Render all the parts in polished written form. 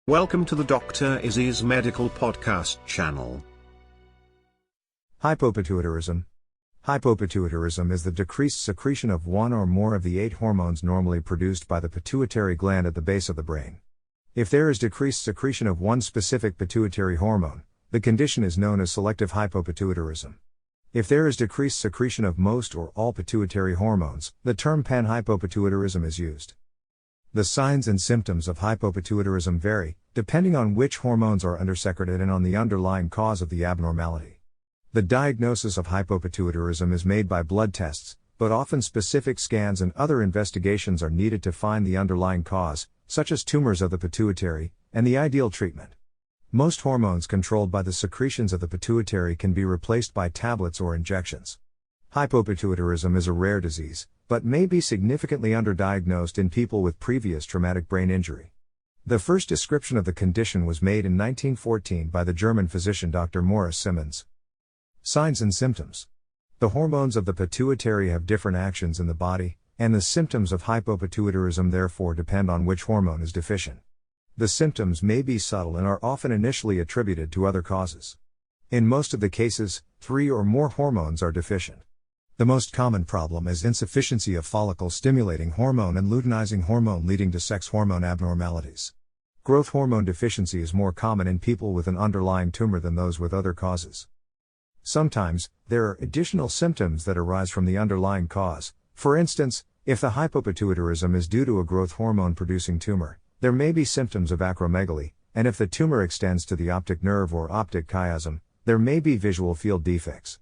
Welcome to the Dr. Izzy's Medical Podcast channel. Hypopituitarism. Hypopituitarism is the decreased secretion of one or more of the 8 hormones normally produced by the pituitary gland at the base of the brain. If there is decreased secretion of one specific pituitary hormone, the condition is known as selective hypopituitarism. If there is decreased secretion of most or all pituitary hormones, the term panhypopituitarism is used. The signs and symptoms of hypopituitarism vary, depending on which hormones are undersecreted and on the underlying cause of the abnormality. The diagnosis of hypopituitarism is made by blood tests, but often specific scans and other investigations are needed to find the underlying cause, such as tumors of the pituitary, and the ideal treatment. Most hormones controlled by the secretions of the pituitary can be replaced by tablets or injections. Hypopituitarism is a rare disease, but may be significantly underdiagnosed in people with previous traumatic brain injury. The first description of the condition was made in 1914 by the German physician Dr. Morris Simmons. Signs and symptoms. The hormones of the pituitary have different actions in the body, and the symptoms of hypopituitarism therefore depend on which hormone is deficient. The symptoms may be subtle and are often initially attributed to other causes. In most of the cases, 3 or more hormones are deficient. The most common problem is insufficiency of follicle-stimulating hormone and luteinizing hormone, leading to sex hormone abnormalities. Growth hormone deficiency is more common in people with an underlying tumor than those with other causes. Sometimes, there are additional symptoms that arise from the underlying cause. For instance, if the hypopituitarism is due to a growth hormone-producing tumor, there may be symptoms of acromegaly, and if the tumor extends to the optic nerve or optic chiasm, there may be visual field defects.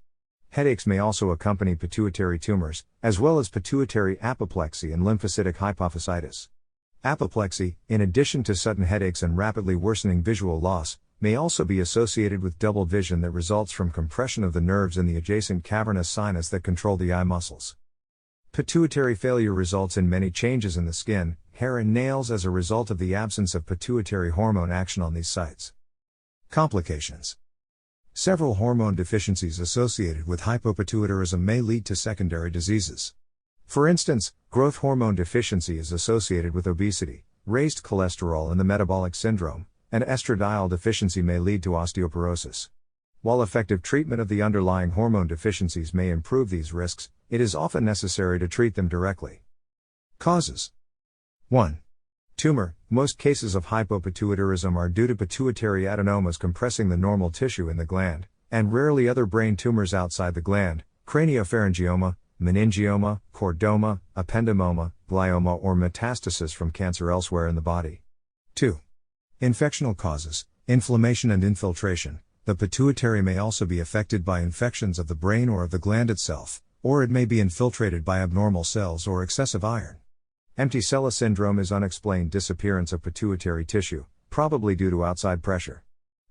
Headaches may also accompany pituitary tumors, as well as pituitary apoplexy and lymphocytic hypophysitis. Apoplexy, in addition to sudden headaches and rapidly worsening visual loss, may also be associated with double vision that results from compression of the nerves in the adjacent cavernous sinus that control the eye muscles. Pituitary failure results in many changes in the skin, hair and nails as a result of the absence of pituitary hormone action on these sites. Complications. Several hormone deficiencies associated with hypopituitarism may lead to secondary diseases. For instance, growth hormone deficiency is associated with obesity, raised cholesterol and the metabolic syndrome, and estradiol deficiency may lead to osteoporosis. While effective treatment of the underlying hormone deficiencies may improve these risks, it is often necessary to treat them directly. Causes. 1. Tumor. Most cases of hypopituitarism are due to pituitary adenomas compressing the normal tissue in the gland, and rarely other brain tumors outside the gland, craniopharyngioma, meningioma, chordoma, ependymoma, glioma or metastasis from cancer elsewhere in the body. 2. Infectional causes. Inflammation and infiltration. The pituitary may also be affected by infections of the brain or of the gland itself, or it may be infiltrated by abnormal cells or excessive iron. Empty sella syndrome is unexplained disappearance of pituitary tissue, probably due to outside pressure.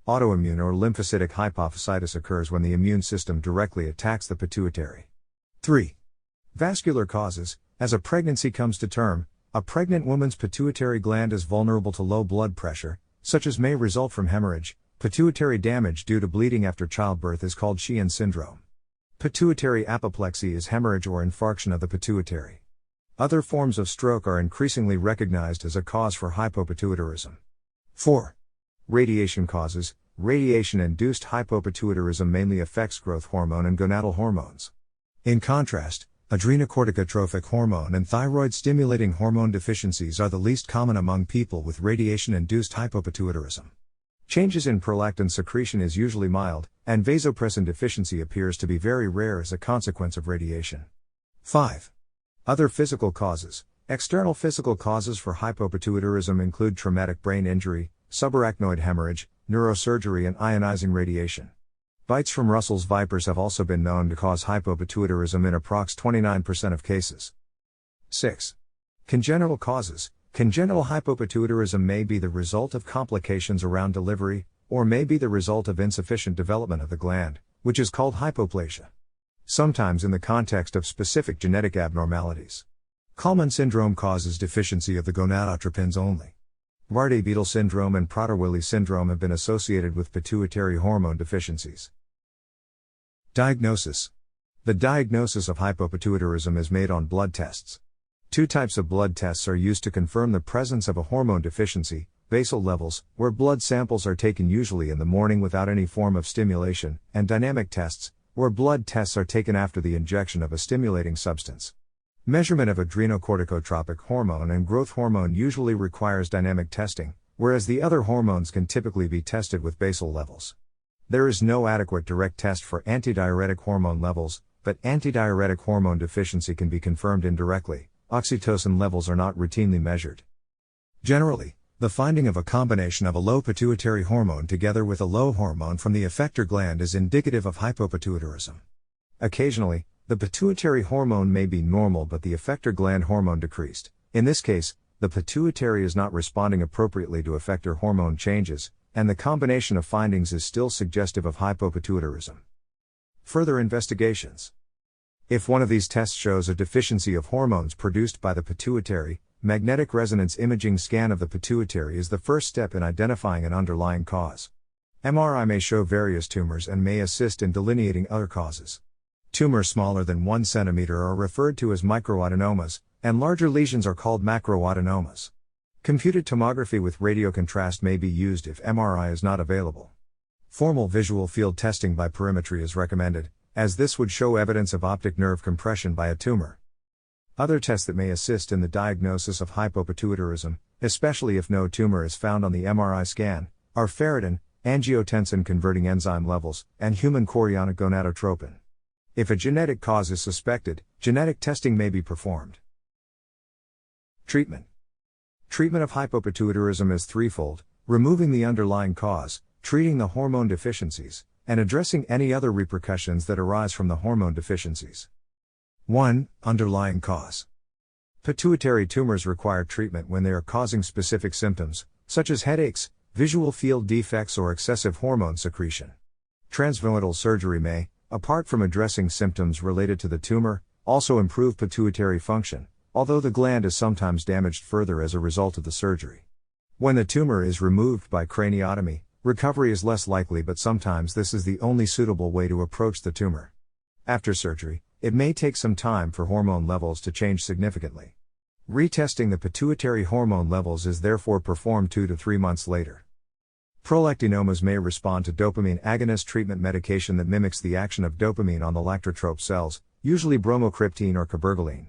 Autoimmune or lymphocytic hypophysitis occurs when the immune system directly attacks the pituitary. 3. Vascular causes. As a pregnancy comes to term, a pregnant woman's pituitary gland is vulnerable to low blood pressure, such as may result from hemorrhage. Pituitary damage due to bleeding after childbirth is called Sheehan syndrome. Pituitary apoplexy is hemorrhage or infarction of the pituitary. Other forms of stroke are increasingly recognized as a cause for hypopituitarism. 4. Radiation causes. Radiation-induced hypopituitarism mainly affects growth hormone and gonadal hormones. In contrast, adrenocorticotropic hormone and thyroid-stimulating hormone deficiencies are the least common among people with radiation-induced hypopituitarism. Changes in prolactin secretion is usually mild, and vasopressin deficiency appears to be very rare as a consequence of radiation. 5. Other physical causes. External physical causes for hypopituitarism include traumatic brain injury, subarachnoid hemorrhage, neurosurgery and ionizing radiation. Bites from Russell's vipers have also been known to cause hypopituitarism in approx 29% of cases. 6. Congenital causes. Congenital hypopituitarism may be the result of complications around delivery, or may be the result of insufficient development of the gland, which is called hypoplasia. Sometimes in the context of specific genetic abnormalities. Kallmann syndrome causes deficiency of the gonadotropins only. Bardet-Biedl syndrome and Prader-Willi syndrome have been associated with pituitary hormone deficiencies. Diagnosis. The diagnosis of hypopituitarism is made on blood tests. Two types of blood tests are used to confirm the presence of a hormone deficiency: basal levels, where blood samples are taken usually in the morning without any form of stimulation, and dynamic tests, where blood tests are taken after the injection of a stimulating substance. Measurement of adrenocorticotropic hormone and growth hormone usually requires dynamic testing, whereas the other hormones can typically be tested with basal levels. There is no adequate direct test for antidiuretic hormone levels, but antidiuretic hormone deficiency can be confirmed indirectly. Oxytocin levels are not routinely measured. Generally, the finding of a combination of a low pituitary hormone together with a low hormone from the effector gland is indicative of hypopituitarism. Occasionally, the pituitary hormone may be normal but the effector gland hormone decreased. In this case, the pituitary is not responding appropriately to effector hormone changes, and the combination of findings is still suggestive of hypopituitarism. Further investigations. If one of these tests shows a deficiency of hormones produced by the pituitary, magnetic resonance imaging scan of the pituitary is the first step in identifying an underlying cause. MRI may show various tumors and may assist in delineating other causes. Tumors smaller than 1 cm are referred to as microadenomas, and larger lesions are called macroadenomas. Computed tomography with radiocontrast may be used if MRI is not available. Formal visual field testing by perimetry is recommended, as this would show evidence of optic nerve compression by a tumor. Other tests that may assist in the diagnosis of hypopituitarism, especially if no tumor is found on the MRI scan, are ferritin, angiotensin-converting enzyme levels, and human chorionic gonadotropin. If a genetic cause is suspected, genetic testing may be performed. Treatment. Treatment of hypopituitarism is threefold: removing the underlying cause, treating the hormone deficiencies, and addressing any other repercussions that arise from the hormone deficiencies. 1. Underlying cause. Pituitary tumors require treatment when they are causing specific symptoms, such as headaches, visual field defects, or excessive hormone secretion. Transvaginal surgery may, apart from addressing symptoms related to the tumor, also improve pituitary function, although the gland is sometimes damaged further as a result of the surgery. When the tumor is removed by craniotomy, recovery is less likely, but sometimes this is the only suitable way to approach the tumor. After surgery, it may take some time for hormone levels to change significantly. Retesting the pituitary hormone levels is therefore performed 2 to 3 months later. Prolectinomas may respond to dopamine agonist treatment medication that mimics the action of dopamine on the lactotrope cells, usually bromocriptine or cabergoline.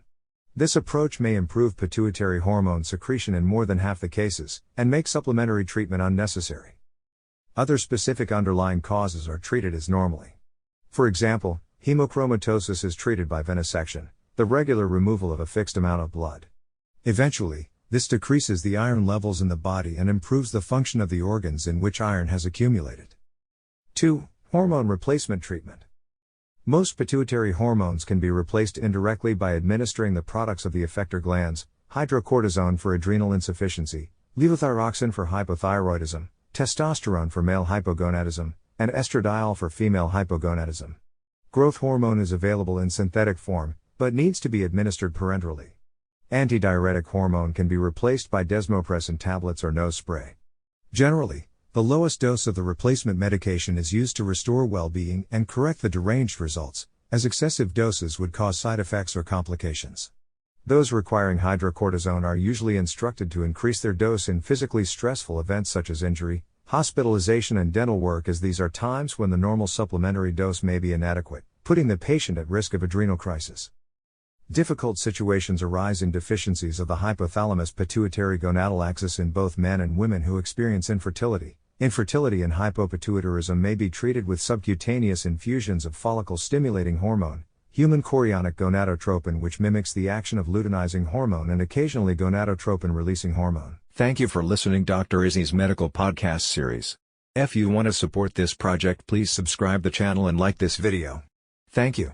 This approach may improve pituitary hormone secretion in more than half the cases, and make supplementary treatment unnecessary. Other specific underlying causes are treated as normally. For example, hemochromatosis is treated by venesection, the regular removal of a fixed amount of blood. Eventually, this decreases the iron levels in the body and improves the function of the organs in which iron has accumulated. 2. Hormone replacement treatment. Most pituitary hormones can be replaced indirectly by administering the products of the effector glands: hydrocortisone for adrenal insufficiency, levothyroxine for hypothyroidism, testosterone for male hypogonadism, and estradiol for female hypogonadism. Growth hormone is available in synthetic form, but needs to be administered parenterally. Antidiuretic hormone can be replaced by desmopressin tablets or nose spray. Generally, the lowest dose of the replacement medication is used to restore well-being and correct the deranged results, as excessive doses would cause side effects or complications. Those requiring hydrocortisone are usually instructed to increase their dose in physically stressful events such as injury, hospitalization, and dental work, as these are times when the normal supplementary dose may be inadequate, putting the patient at risk of adrenal crisis. Difficult situations arise in deficiencies of the hypothalamus-pituitary-gonadal axis in both men and women who experience infertility. Infertility and hypopituitarism may be treated with subcutaneous infusions of follicle-stimulating hormone, human chorionic gonadotropin, which mimics the action of luteinizing hormone, and occasionally gonadotropin-releasing hormone. Thank you for listening Dr. Izzy's Medical Podcast Series. If you want to support this project, please subscribe the channel and like this video. Thank you.